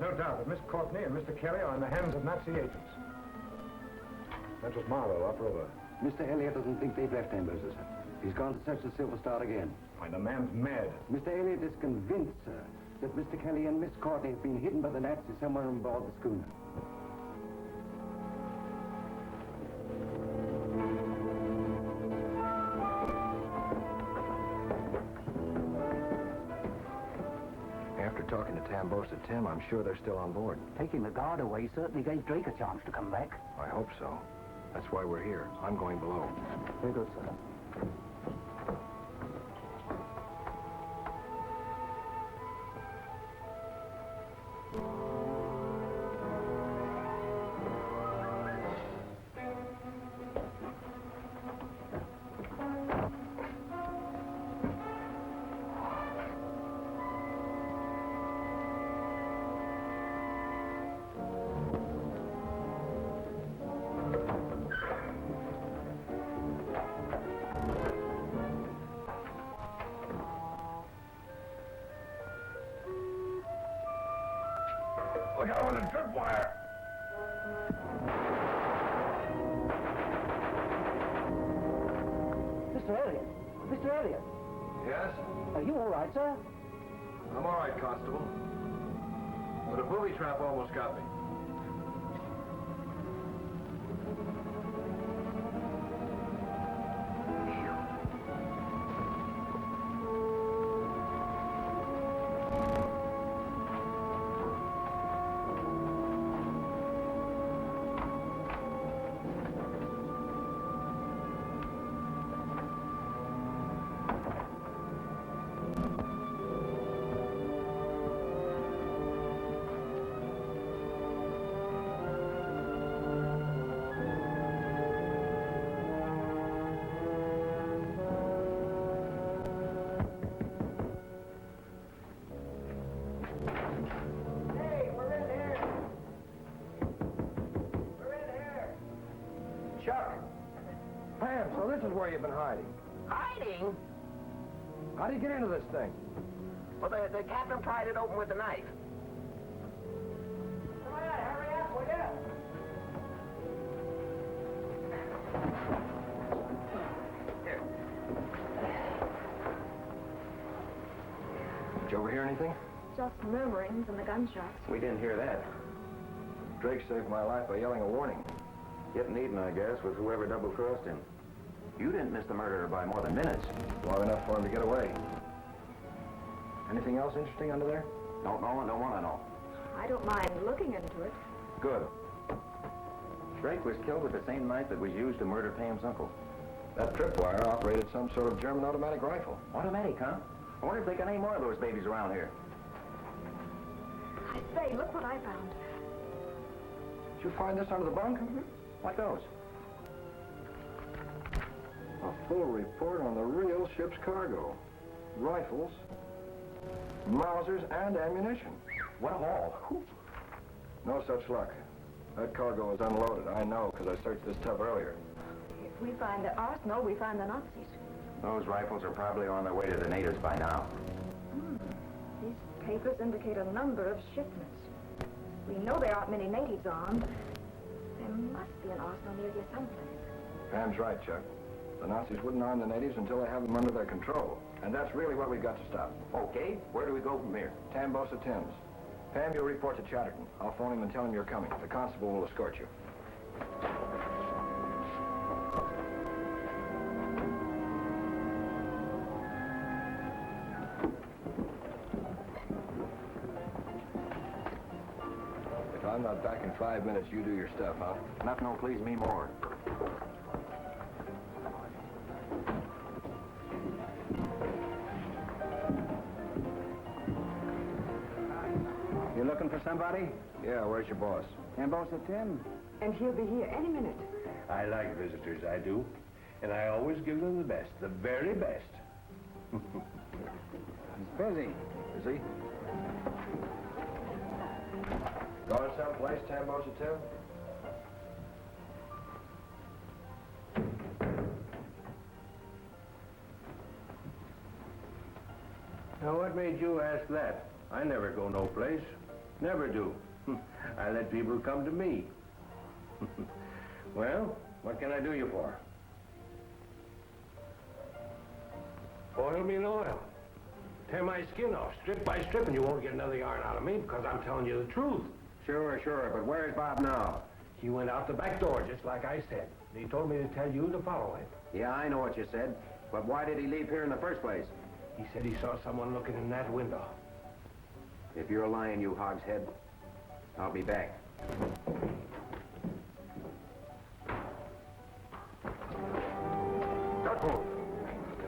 no doubt that Miss Courtney and Mr. Kelly are in the hands of Nazi agents. That was Marlowe, up river. Mr. Elliott doesn't think they've left Ambrose, sir. He's gone to search the Silver Star again. Why, the man's mad. Mr. Elliott is convinced, sir, that Mr. Kelly and Miss Courtney have been hidden by the Nazis somewhere on board the schooner. After talking to Tambosa Tim, I'm sure they're still on board. Taking the guard away certainly gave Drake a chance to come back. I hope so. That's why we're here. I'm going below. Very good, sir. Look out on the tripwire! Mr. Elliott! Mr. Elliott! Yes? Are you all right, sir? I'm all right, Constable. But a booby trap almost got me. Chuck! Pam, so this is where you've been hiding. Hiding? How do you get into this thing? Well, the captain pried it open with a knife. Come on, hurry up, will you? Here. Did you overhear anything? Just murmurings and the gunshots. We didn't hear that. Drake saved my life by yelling a warning. Getting eaten, I guess, with whoever double-crossed him. You didn't miss the murderer by more than minutes. Long enough for him to get away. Anything else interesting under there? Don't know and don't want to know. I don't mind looking into it. Good. Drake was killed with the same knife that was used to murder Pam's uncle. That tripwire operated some sort of German automatic rifle. Automatic, huh? I wonder if they got any more of those babies around here. I say, look what I found. Did you find this under the bunk? What those? A full report on the real ship's cargo. Rifles, Mausers, and ammunition. What a haul. No such luck. That cargo was unloaded. I know, because I searched this tub earlier. If we find the arsenal, we find the Nazis. Those rifles are probably on their way to the natives by now. These papers indicate a number of shipments. We know there aren't many natives armed. There must be an arsenal near here someplace. Pam's right, Chuck. The Nazis wouldn't arm the natives until they have them under their control. And that's really what we've got to stop. Okay, where do we go from here? Tambosa Timms. Pam, you'll report to Chatterton. I'll phone him and tell him you're coming. The constable will escort you. If I'm not back in 5 minutes, you do your stuff, huh? Nothing will please me more. You looking for somebody? Yeah, where's your boss? Tambosa Tim. And he'll be here any minute. I like visitors, I do. And I always give them the best, the very best. He's busy. Is he? Going someplace, Tambosa Tim? Now, what made you ask that? I never go no place. Never do. I let people come to me. Well, what can I do you for? Boil me in oil. Tear my skin off, strip by strip, and you won't get another yarn out of me because I'm telling you the truth. Sure, but where's Bob now? He went out the back door, just like I said. He told me to tell you to follow him. Yeah, I know what you said. But why did he leave here in the first place? He said he saw someone looking in that window. If you're lying, you hogshead, I'll be back. Don't move.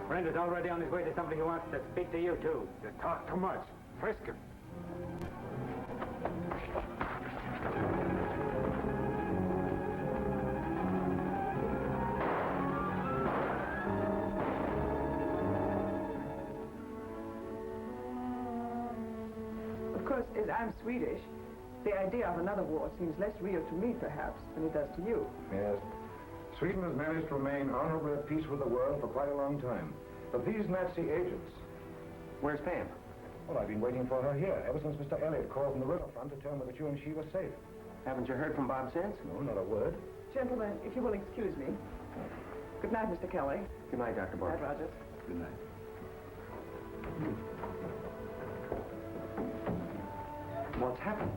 Friend is already on his way to somebody who wants to speak to you, too. You talk too much. Frisk him. Of course, as I'm Swedish, the idea of another war seems less real to me, perhaps, than it does to you. Yes. Sweden has managed to remain honorably at peace with the world for quite a long time. But these Nazi agents... Where's Pam? Well, I've been waiting for her here ever since Mr. Elliot called from the riverfront to tell me that you and she were safe. Haven't you heard from Bob since? No, not a word. Gentlemen, if you will excuse me. Good night, Mr. Kelly. Good night, Dr. Good Barker. night, Rogers. Good night. What's happened?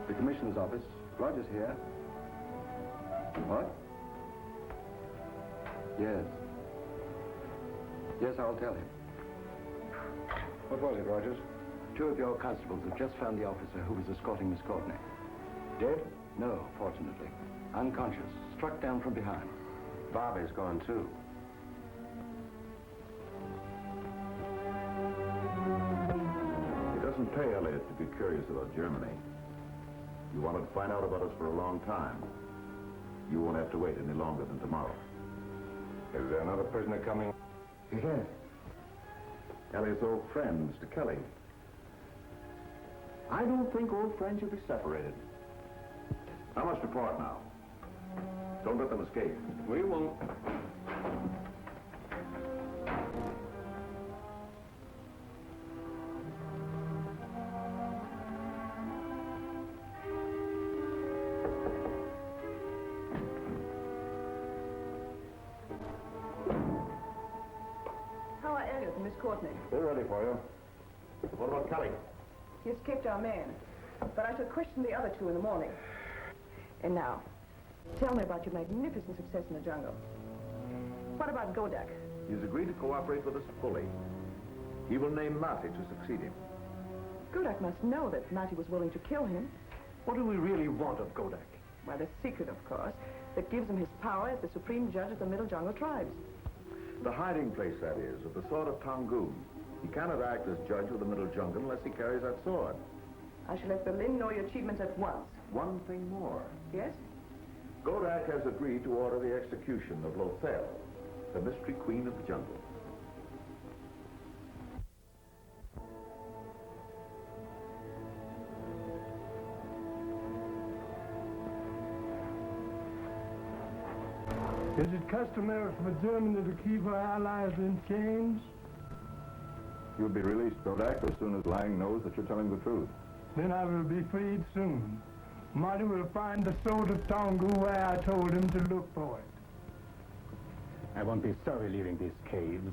The commissioner's office. Rogers here. What? Yes. Yes, I'll tell him. What was it, Rogers? 2 of your constables have just found the officer who was escorting Miss Courtney. Dead? No, fortunately. Unconscious. Struck down from behind. Bob is gone, too. It doesn't pay, Elliot, to be curious about Germany. You wanted to find out about us for a long time. You won't have to wait any longer than tomorrow. Is there another prisoner coming? Yes. Elliot's old friend, Mr. Kelly. I don't think old friends should be separated. I must report now. Don't let them escape. We won't. How are Elliot and Miss Courtney? They're ready for you. What about Kelly? He escaped our man, but I shall question the other 2 in the morning. And now, tell me about your magnificent success in the jungle. What about Godak? He's agreed to cooperate with us fully. He will name Nati to succeed him. Godak must know that Nati was willing to kill him. What do we really want of Godak? Well, the secret, of course, that gives him his power as the supreme judge of the Middle Jungle tribes. The hiding place, that is, of the sword of Tangoon. He cannot act as judge of the Middle Jungle unless he carries that sword. I shall let Berlin know your achievements at once. One thing more. Yes? Godak has agreed to order the execution of Lothel, the mystery queen of the jungle. Is it customary for Germany to keep her allies in chains? You'll be released, Godak, as soon as Lang knows that you're telling the truth. Then I will be freed soon. Marty will find the sword of Tongu where I told him to look for it. I won't be sorry leaving these caves.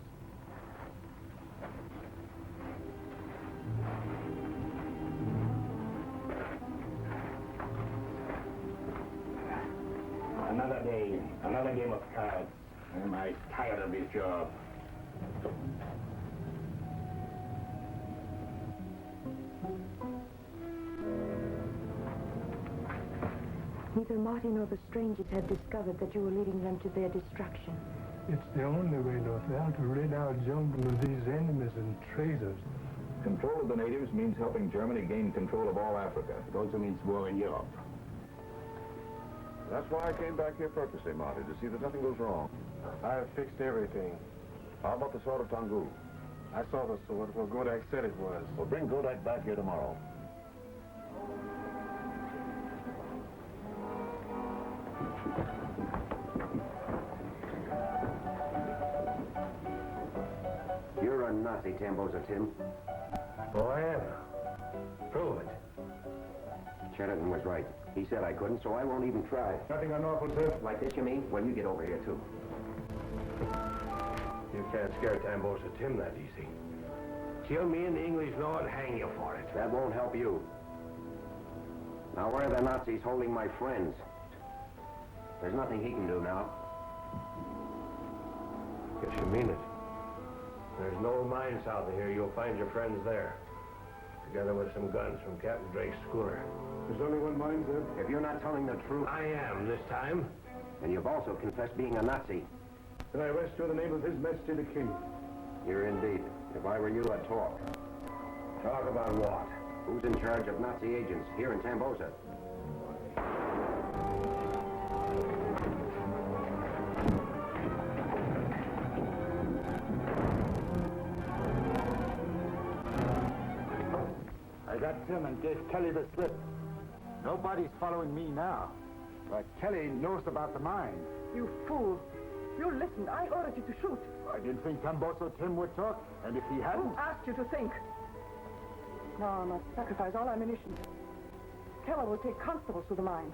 Another day, another game of cards. Am I tired of this job? Neither Marty nor the strangers had discovered that you were leading them to their destruction. It's the only way, Lothal, to rid our jungle of these enemies and traitors. Control of the natives means helping Germany gain control of all Africa. It also means war in Europe. That's why I came back here purposely, Marty, to see that nothing goes wrong. I have fixed everything. How about the sword of Tangu? I saw the sword where Godak said it was. Well, bring Godak back here tomorrow. You're a Nazi, Tamboza Tim. Oh, I am. Prove it. Sheridan was right. He said I couldn't, so I won't even try. Nothing unlawful, sir. Like this, you mean? Well, you get over here, too. You can't scare Tambosa Tim that easy. Kill me and the English know it, hang you for it. That won't help you. Now, where are the Nazis holding my friends? There's nothing he can do now. Guess you mean it. There's no mine south of here. You'll find your friends there. Together with some guns from Captain Drake's schooner. There's only one mine, sir. If you're not telling the truth, I am this time. and you've also confessed being a Nazi, Then I arrest you in the name of His Majesty the King. you're indeed. If I were you, I'd talk. Talk about what? Who's in charge of Nazi agents here in Tambosa? I got Tim and gave Kelly the slip. Nobody's following me now. But Kelly knows about the mine. You fool. You listened. I ordered you to shoot. I didn't think Tamboso Tim would talk, and if he hadn't... Who asked you to think? Now I must sacrifice all ammunition. Keller will take constables to the mine.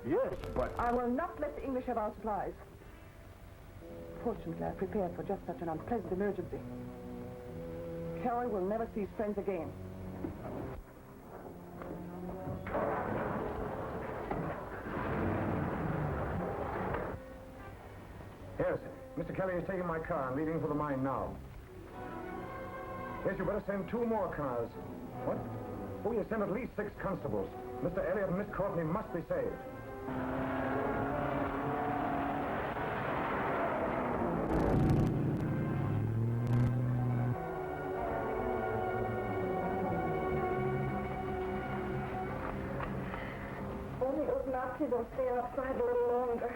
Yes, but... I will not let the English have our supplies. Fortunately, I prepared for just such an unpleasant emergency. Kelly will never see his friends again. Yes, Mr. Kelly is taking my car and leaving for the mine now. Yes, you better send 2 more cars. What? Oh, you send at least 6 constables. Mr. Elliot and Miss Courtney must be saved. Only those Nazis will stay outside a little longer.